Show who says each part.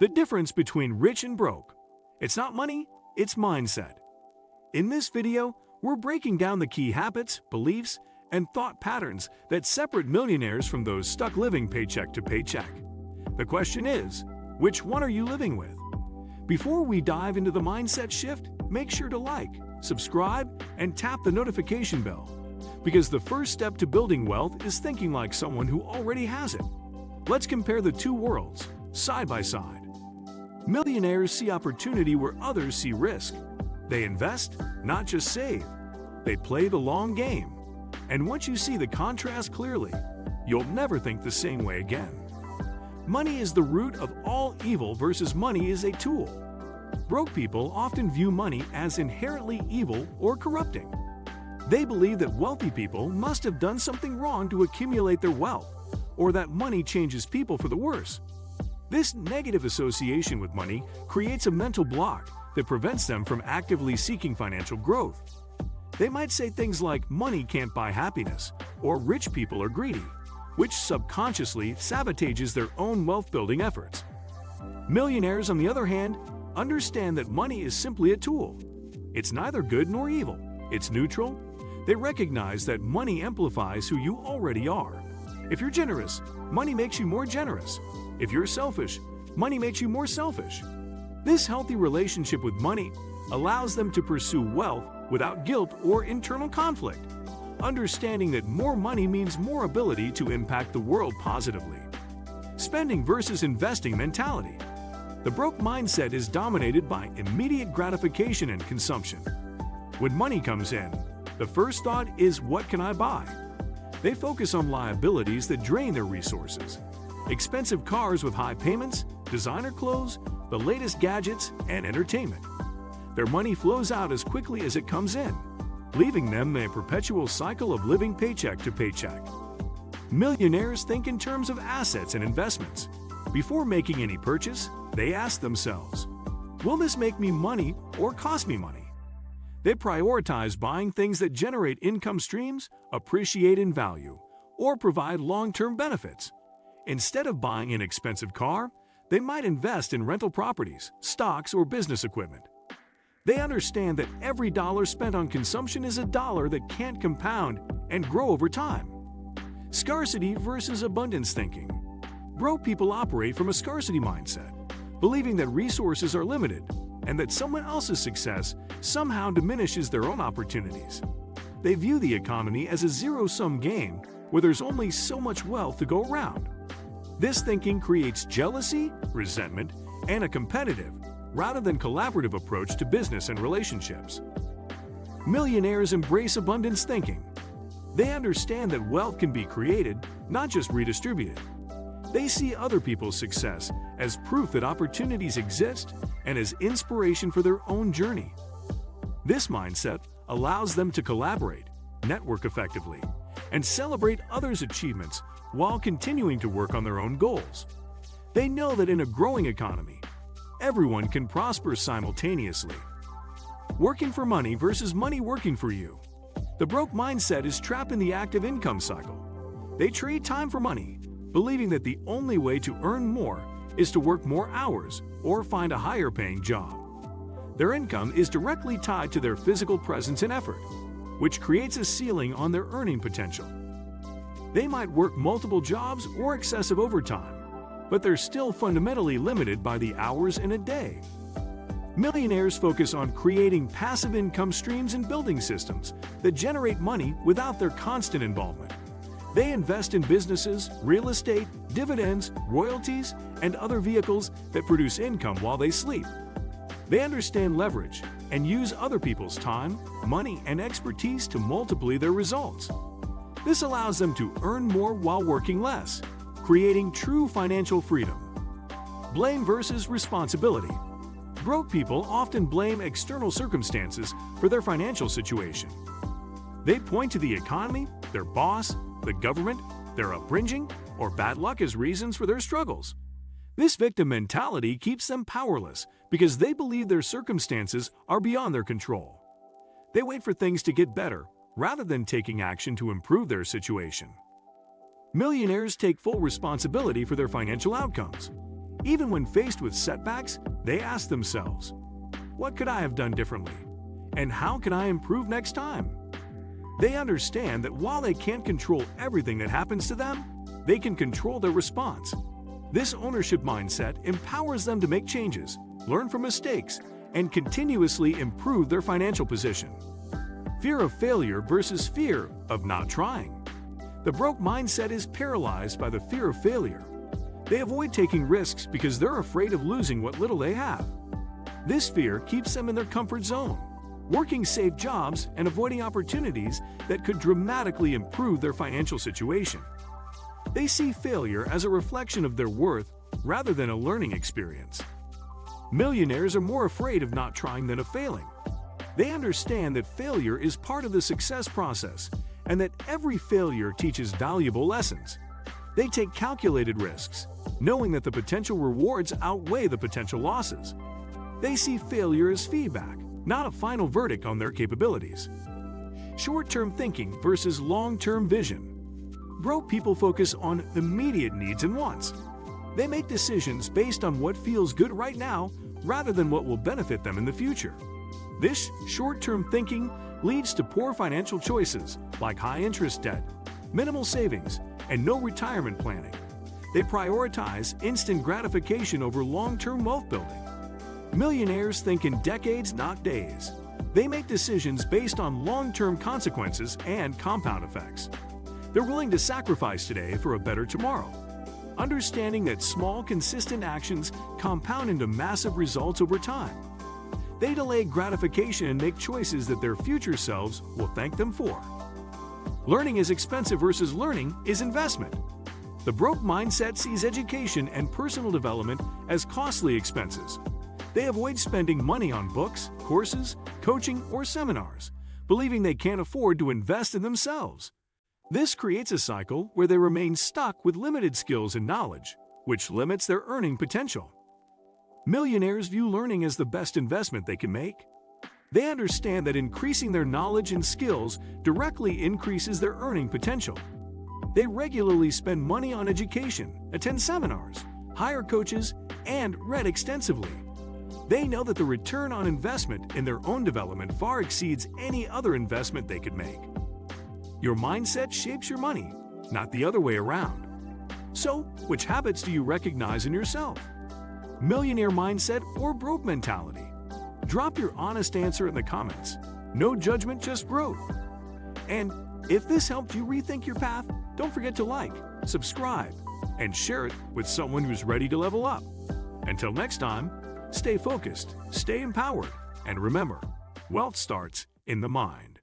Speaker 1: The difference between rich and broke. It's not money, it's mindset. In this video, we're breaking down the key habits, beliefs, and thought patterns that separate millionaires from those stuck living paycheck to paycheck. The question is, which one are you living with? Before we dive into the mindset shift, make sure to like, subscribe, and tap the notification bell, because the first step to building wealth is thinking like someone who already has it. Let's compare the two worlds, side by side. Millionaires see opportunity where others see risk. They invest, not just save. They play the long game. And once you see the contrast clearly, you'll never think the same way again. Money is the root of all evil versus money is a tool. Broke people often view money as inherently evil or corrupting. They believe that wealthy people must have done something wrong to accumulate their wealth, or that money changes people for the worse. This negative association with money creates a mental block that prevents them from actively seeking financial growth. They might say things like money can't buy happiness, or rich people are greedy, which subconsciously sabotages their own wealth-building efforts. Millionaires, on the other hand, understand that money is simply a tool. It's neither good nor evil. It's neutral. They recognize that money amplifies who you already are. If you're generous, money makes you more generous. If you're selfish, money makes you more selfish. This healthy relationship with money allows them to pursue wealth without guilt or internal conflict, understanding that more money means more ability to impact the world positively. Spending versus investing mentality. The broke mindset is dominated by immediate gratification and consumption. When money comes in, the first thought is, what can I buy? They focus on liabilities that drain their resources. Expensive cars with high payments, designer clothes, the latest gadgets, and entertainment. Their money flows out as quickly as it comes in, leaving them in a perpetual cycle of living paycheck to paycheck. Millionaires think in terms of assets and investments. Before making any purchase, they ask themselves, will this make me money or cost me money? They prioritize buying things that generate income streams, appreciate in value, or provide long-term benefits. Instead of buying an expensive car, they might invest in rental properties, stocks, or business equipment. They understand that every dollar spent on consumption is a dollar that can't compound and grow over time. Scarcity versus abundance thinking. Broke people operate from a scarcity mindset, believing that resources are limited and that someone else's success somehow diminishes their own opportunities. They view the economy as a zero-sum game where there's only so much wealth to go around. This thinking creates jealousy, resentment, and a competitive, rather than collaborative approach to business and relationships. Millionaires embrace abundance thinking. They understand that wealth can be created, not just redistributed. They see other people's success as proof that opportunities exist and as inspiration for their own journey. This mindset allows them to collaborate, network effectively, and celebrate others' achievements while continuing to work on their own goals. They know that in a growing economy, everyone can prosper simultaneously. Working for money versus money working for you. The broke mindset is trapped in the active income cycle. They trade time for money, believing that the only way to earn more is to work more hours or find a higher paying job. Their income is directly tied to their physical presence and effort, which creates a ceiling on their earning potential. They might work multiple jobs or excessive overtime, but they're still fundamentally limited by the hours in a day. Millionaires focus on creating passive income streams and building systems that generate money without their constant involvement. They invest in businesses, real estate, dividends, royalties, and other vehicles that produce income while they sleep. They understand leverage and use other people's time, money, and expertise to multiply their results. This allows them to earn more while working less, creating true financial freedom. Blame versus responsibility. Broke people often blame external circumstances for their financial situation. They point to the economy, their boss, the government, their upbringing, or bad luck as reasons for their struggles. This victim mentality keeps them powerless because they believe their circumstances are beyond their control. They wait for things to get better rather than taking action to improve their situation. Millionaires take full responsibility for their financial outcomes. Even when faced with setbacks, they ask themselves, what could I have done differently? And how can I improve next time? They understand that while they can't control everything that happens to them, they can control their response. This ownership mindset empowers them to make changes, learn from mistakes, and continuously improve their financial position. Fear of failure versus fear of not trying. The broke mindset is paralyzed by the fear of failure. They avoid taking risks because they're afraid of losing what little they have. This fear keeps them in their comfort zone, working safe jobs and avoiding opportunities that could dramatically improve their financial situation. They see failure as a reflection of their worth rather than a learning experience. Millionaires are more afraid of not trying than of failing. They understand that failure is part of the success process and that every failure teaches valuable lessons. They take calculated risks, knowing that the potential rewards outweigh the potential losses. They see failure as feedback, not a final verdict on their capabilities. Short-term thinking versus long-term vision. Broke people focus on immediate needs and wants. They make decisions based on what feels good right now rather than what will benefit them in the future. This short-term thinking leads to poor financial choices like high-interest debt, minimal savings, and no retirement planning. They prioritize instant gratification over long-term wealth building. Millionaires think in decades, not days. They make decisions based on long-term consequences and compound effects. They're willing to sacrifice today for a better tomorrow, understanding that small, consistent actions compound into massive results over time. They delay gratification and make choices that their future selves will thank them for. Learning is expensive versus learning is investment. The broke mindset sees education and personal development as costly expenses. They avoid spending money on books, courses, coaching, or seminars, believing they can't afford to invest in themselves. This creates a cycle where they remain stuck with limited skills and knowledge, which limits their earning potential. Millionaires view learning as the best investment they can make. They understand that increasing their knowledge and skills directly increases their earning potential. They regularly spend money on education, attend seminars, hire coaches, and read extensively. They know that the return on investment in their own development far exceeds any other investment they could make. Your mindset shapes your money, not the other way around. So, which habits do you recognize in yourself? Millionaire mindset or broke mentality? Drop your honest answer in the comments. No judgment, just growth. And if this helped you rethink your path, don't forget to like, subscribe, and share it with someone who's ready to level up. Until next time, stay focused, stay empowered, and remember, wealth starts in the mind.